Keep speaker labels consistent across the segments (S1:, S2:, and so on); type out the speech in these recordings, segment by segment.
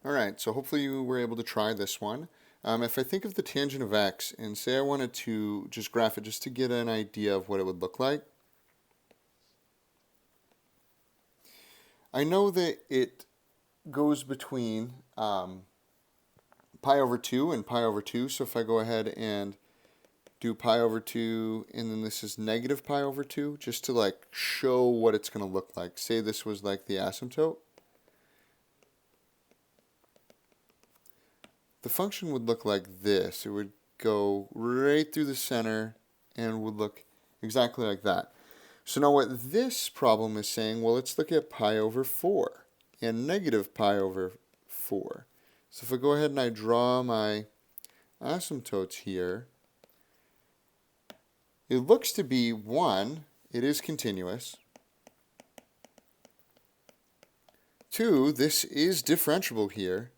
S1: All right, so hopefully you were able to try this one. If I think of the tangent of x and say I wanted to just graph it just to get an idea of what it would look like, I know that it goes between pi over 2 and pi over 2. So if I go ahead and do pi over 2 and then this is negative pi over 2, just to like show what it's going to look like. Say this was like the asymptote. The function would look like this. It would go right through the center and would look exactly like that. So now what this problem is saying, well, let's look at pi over 4 and negative pi over 4. So if I go ahead and I draw my asymptotes here, it looks to be 1, it is continuous. 2, this is differentiable here.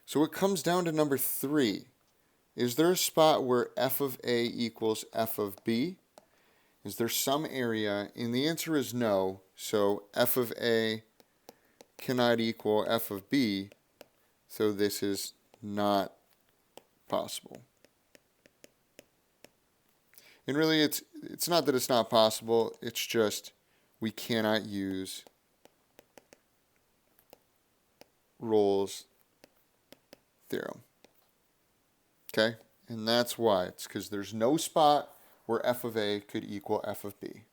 S1: So it comes down to number 3. Is there a spot where f of a equals f of b? Is there some area? And the answer is no. So f of a cannot equal f of b. So this is not possible. And really it's not that it's not possible, it's just we cannot use Rolle's theorem. Okay? And that's why. It's because there's no spot where f of a could equal f of b.